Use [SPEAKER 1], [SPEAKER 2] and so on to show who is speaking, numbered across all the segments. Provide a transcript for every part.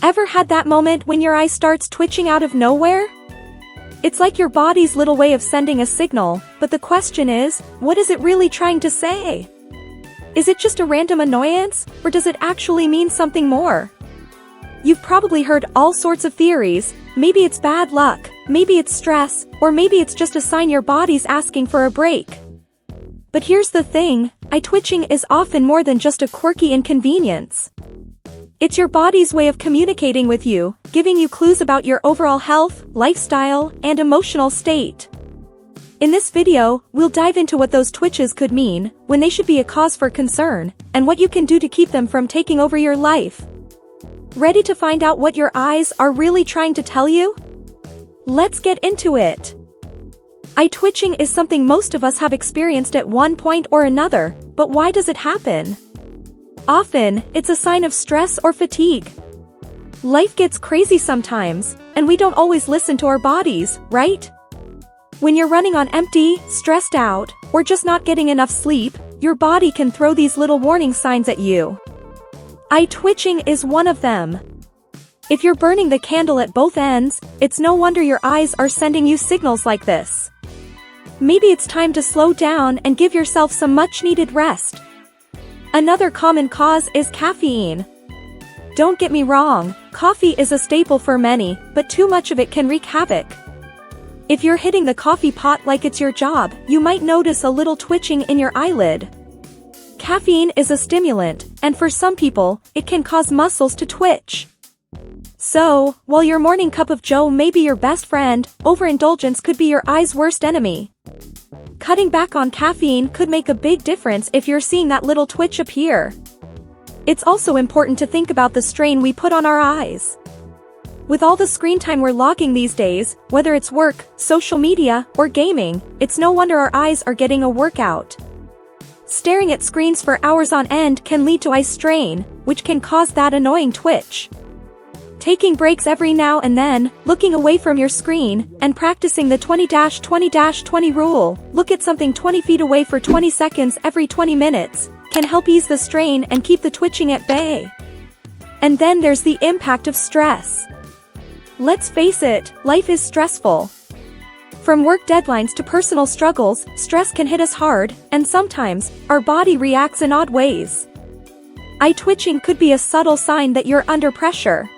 [SPEAKER 1] Ever had that moment when your eye starts twitching out of nowhere? It's like your body's little way of sending a signal, but the question is, what is it really trying to say? Is it just a random annoyance, or does it actually mean something more? You've probably heard all sorts of theories. Maybe it's bad luck, maybe it's stress, or maybe it's just a sign your body's asking for a break. But here's the thing, eye twitching is often more than just a quirky inconvenience. It's your body's way of communicating with you, giving you clues about your overall health, lifestyle, and emotional state. In this video, we'll dive into what those twitches could mean, when they should be a cause for concern, and what you can do to keep them from taking over your life. Ready to find out what your eyes are really trying to tell you? Let's get into it. Eye twitching is something most of us have experienced at one point or another, but why does it happen? Often, it's a sign of stress or fatigue. Life gets crazy sometimes, and we don't always listen to our bodies, right? When you're running on empty, stressed out, or just not getting enough sleep, your body can throw these little warning signs at you. Eye twitching is one of them. If you're burning the candle at both ends, it's no wonder your eyes are sending you signals like this. Maybe it's time to slow down and give yourself some much-needed rest. Another common cause is caffeine. Don't get me wrong, coffee is a staple for many, but too much of it can wreak havoc. If you're hitting the coffee pot like it's your job, you might notice a little twitching in your eyelid. Caffeine is a stimulant, and for some people, it can cause muscles to twitch. So, while your morning cup of joe may be your best friend, overindulgence could be your eye's worst enemy. Cutting back on caffeine could make a big difference if you're seeing that little twitch appear. It's also important to think about the strain we put on our eyes. With all the screen time we're logging these days, whether it's work, social media, or gaming, it's no wonder our eyes are getting a workout. Staring at screens for hours on end can lead to eye strain, which can cause that annoying twitch. Taking breaks every now and then, looking away from your screen, and practicing the 20-20-20 rule, look at something 20 feet away for 20 seconds every 20 minutes, can help ease the strain and keep the twitching at bay. And then there's the impact of stress. Let's face it, life is stressful. From work deadlines to personal struggles, stress can hit us hard, and sometimes, our body reacts in odd ways. Eye twitching could be a subtle sign that you're under pressure.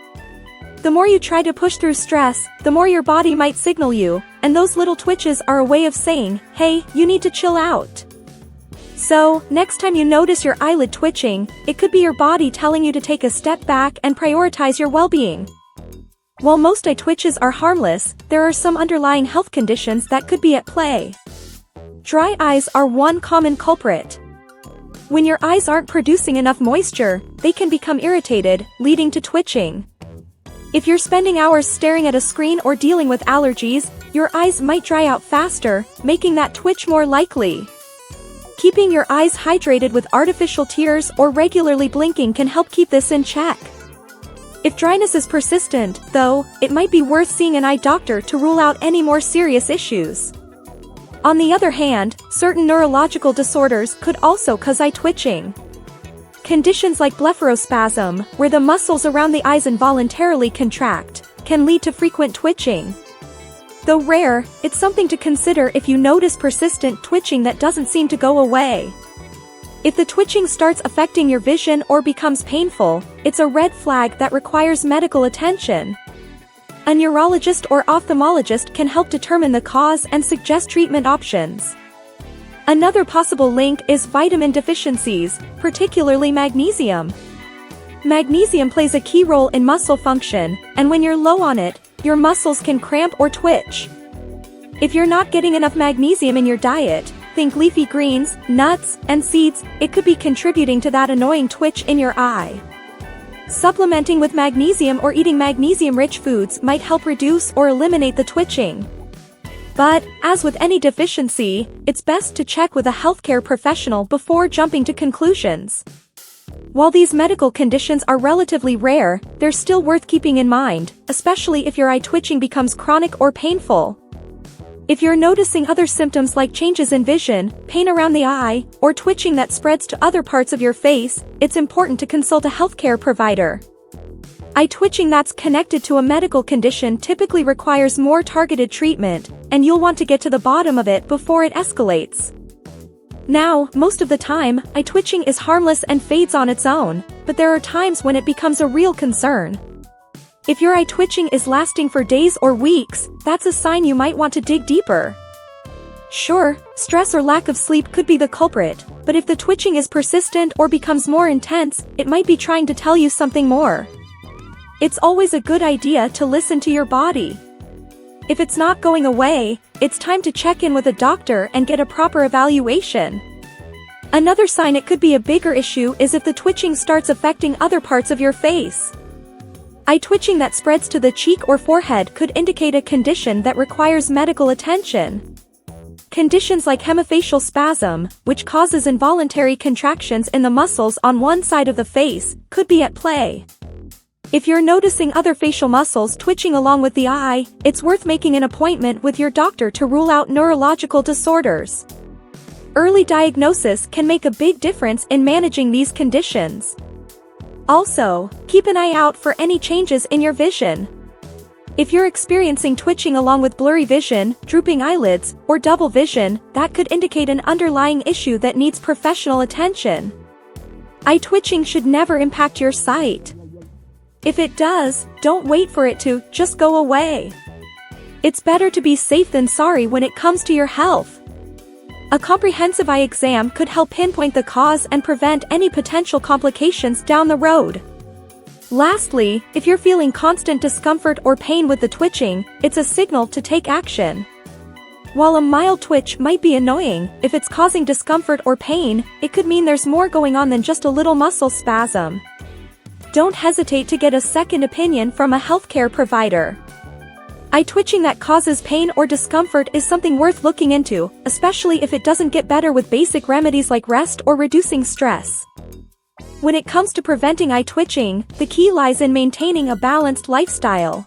[SPEAKER 1] The more you try to push through stress, the more your body might signal you, and those little twitches are a way of saying, hey, you need to chill out. So, next time you notice your eyelid twitching, it could be your body telling you to take a step back and prioritize your well-being. While most eye twitches are harmless, there are some underlying health conditions that could be at play. Dry eyes are one common culprit. When your eyes aren't producing enough moisture, they can become irritated, leading to twitching. If you're spending hours staring at a screen or dealing with allergies, your eyes might dry out faster, making that twitch more likely. Keeping your eyes hydrated with artificial tears or regularly blinking can help keep this in check. If dryness is persistent, though, it might be worth seeing an eye doctor to rule out any more serious issues. On the other hand, certain neurological disorders could also cause eye twitching. Conditions like blepharospasm, where the muscles around the eyes involuntarily contract, can lead to frequent twitching. Though rare, it's something to consider if you notice persistent twitching that doesn't seem to go away. If the twitching starts affecting your vision or becomes painful, it's a red flag that requires medical attention. A neurologist or ophthalmologist can help determine the cause and suggest treatment options. Another possible link is vitamin deficiencies, particularly magnesium. Magnesium plays a key role in muscle function, and when you're low on it, your muscles can cramp or twitch. If you're not getting enough magnesium in your diet, think leafy greens, nuts, and seeds, it could be contributing to that annoying twitch in your eye. Supplementing with magnesium or eating magnesium-rich foods might help reduce or eliminate the twitching. But, as with any deficiency, it's best to check with a healthcare professional before jumping to conclusions. While these medical conditions are relatively rare, they're still worth keeping in mind, especially if your eye twitching becomes chronic or painful. If you're noticing other symptoms like changes in vision, pain around the eye, or twitching that spreads to other parts of your face, it's important to consult a healthcare provider. Eye twitching that's connected to a medical condition typically requires more targeted treatment, and you'll want to get to the bottom of it before it escalates. Now, most of the time, eye twitching is harmless and fades on its own, but there are times when it becomes a real concern. If your eye twitching is lasting for days or weeks, that's a sign you might want to dig deeper. Sure, stress or lack of sleep could be the culprit, but if the twitching is persistent or becomes more intense, it might be trying to tell you something more. It's always a good idea to listen to your body. If it's not going away, it's time to check in with a doctor and get a proper evaluation. Another sign it could be a bigger issue is if the twitching starts affecting other parts of your face. Eye twitching that spreads to the cheek or forehead could indicate a condition that requires medical attention. Conditions like hemifacial spasm, which causes involuntary contractions in the muscles on one side of the face, could be at play. If you're noticing other facial muscles twitching along with the eye, it's worth making an appointment with your doctor to rule out neurological disorders. Early diagnosis can make a big difference in managing these conditions. Also, keep an eye out for any changes in your vision. If you're experiencing twitching along with blurry vision, drooping eyelids, or double vision, that could indicate an underlying issue that needs professional attention. Eye twitching should never impact your sight. If it does, don't wait for it to just go away. It's better to be safe than sorry when it comes to your health. A comprehensive eye exam could help pinpoint the cause and prevent any potential complications down the road. Lastly, if you're feeling constant discomfort or pain with the twitching, it's a signal to take action. While a mild twitch might be annoying, if it's causing discomfort or pain, it could mean there's more going on than just a little muscle spasm. Don't hesitate to get a second opinion from a healthcare provider. Eye twitching that causes pain or discomfort is something worth looking into, especially if it doesn't get better with basic remedies like rest or reducing stress. When it comes to preventing eye twitching, the key lies in maintaining a balanced lifestyle.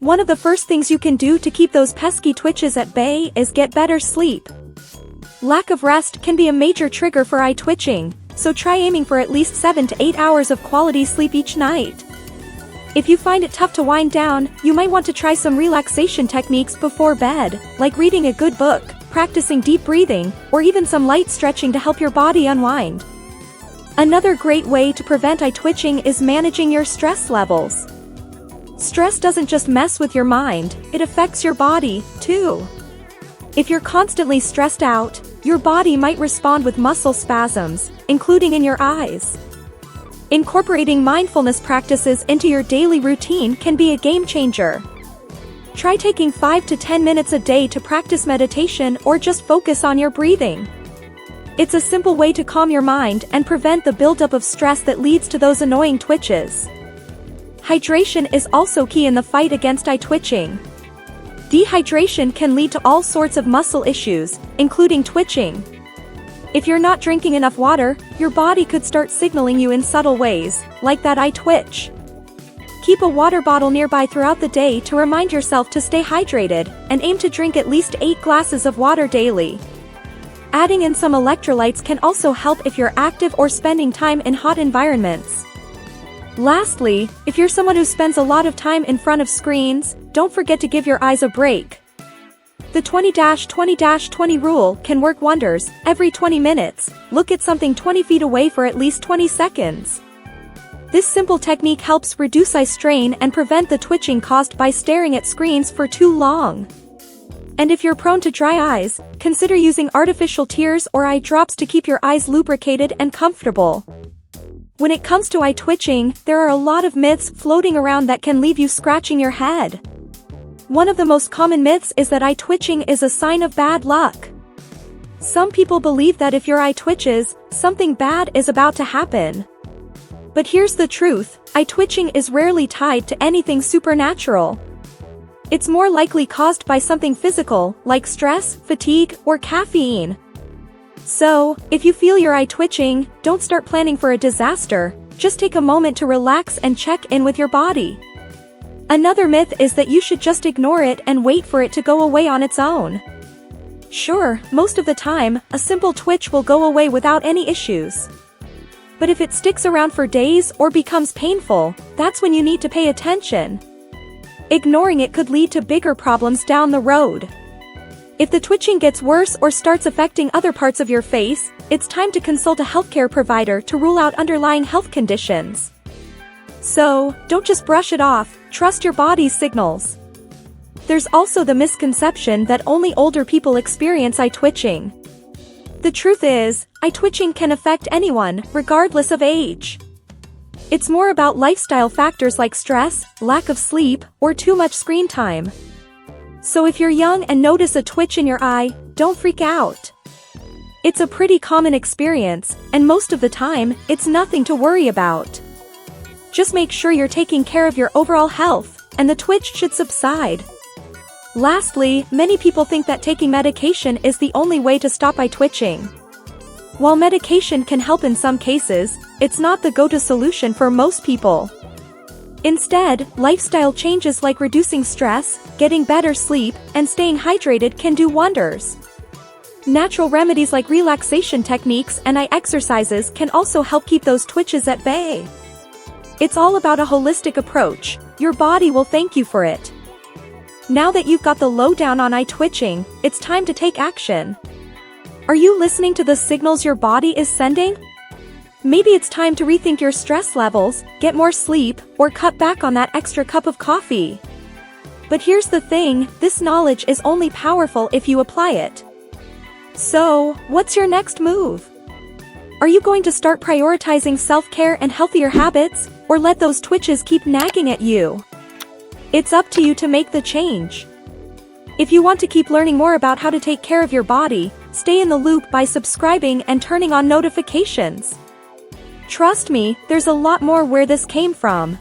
[SPEAKER 1] One of the first things you can do to keep those pesky twitches at bay is get better sleep. Lack of rest can be a major trigger for eye twitching, so try aiming for at least 7 to 8 hours of quality sleep each night. If you find it tough to wind down, you might want to try some relaxation techniques before bed, like reading a good book, practicing deep breathing, or even some light stretching to help your body unwind. Another great way to prevent eye twitching is managing your stress levels. Stress doesn't just mess with your mind, it affects your body, too. If you're constantly stressed out, your body might respond with muscle spasms, including in your eyes. Incorporating mindfulness practices into your daily routine can be a game changer. Try taking 5 to 10 minutes a day to practice meditation or just focus on your breathing. It's a simple way to calm your mind and prevent the buildup of stress that leads to those annoying twitches. Hydration is also key in the fight against eye twitching. Dehydration can lead to all sorts of muscle issues, including twitching. If you're not drinking enough water, your body could start signaling you in subtle ways, like that eye twitch. Keep a water bottle nearby throughout the day to remind yourself to stay hydrated, and aim to drink at least 8 glasses of water daily. Adding in some electrolytes can also help if you're active or spending time in hot environments. Lastly, if you're someone who spends a lot of time in front of screens, don't forget to give your eyes a break. The 20-20-20 rule can work wonders. Every 20 minutes, look at something 20 feet away for at least 20 seconds. This simple technique helps reduce eye strain and prevent the twitching caused by staring at screens for too long. And if you're prone to dry eyes, consider using artificial tears or eye drops to keep your eyes lubricated and comfortable. When it comes to eye twitching, there are a lot of myths floating around that can leave you scratching your head. One of the most common myths is that eye twitching is a sign of bad luck. Some people believe that if your eye twitches, something bad is about to happen. But here's the truth, eye twitching is rarely tied to anything supernatural. It's more likely caused by something physical, like stress, fatigue, or caffeine. So, if you feel your eye twitching, don't start planning for a disaster, just take a moment to relax and check in with your body. Another myth is that you should just ignore it and wait for it to go away on its own. Sure, most of the time, a simple twitch will go away without any issues. But if it sticks around for days or becomes painful, that's when you need to pay attention. Ignoring it could lead to bigger problems down the road. If the twitching gets worse or starts affecting other parts of your face, it's time to consult a healthcare provider to rule out underlying health conditions. So, don't just brush it off, trust your body's signals. There's also the misconception that only older people experience eye twitching. The truth is, eye twitching can affect anyone, regardless of age. It's more about lifestyle factors like stress, lack of sleep, or too much screen time. So if you're young and notice a twitch in your eye, don't freak out. It's a pretty common experience, and most of the time, it's nothing to worry about. Just make sure you're taking care of your overall health, and the twitch should subside. Lastly, many people think that taking medication is the only way to stop eye twitching. While medication can help in some cases, it's not the go-to solution for most people. Instead, lifestyle changes like reducing stress, getting better sleep, and staying hydrated can do wonders. Natural remedies like relaxation techniques and eye exercises can also help keep those twitches at bay. It's all about a holistic approach. Your body will thank you for it. Now that you've got the lowdown on eye twitching, it's time to take action. Are you listening to the signals your body is sending? Maybe it's time to rethink your stress levels, get more sleep, or cut back on that extra cup of coffee. But here's the thing, this knowledge is only powerful if you apply it. So, what's your next move? Are you going to start prioritizing self-care and healthier habits, or let those twitches keep nagging at you? It's up to you to make the change. If you want to keep learning more about how to take care of your body, stay in the loop by subscribing and turning on notifications. Trust me, there's a lot more where this came from.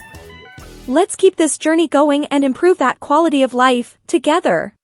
[SPEAKER 1] Let's keep this journey going and improve that quality of life, together.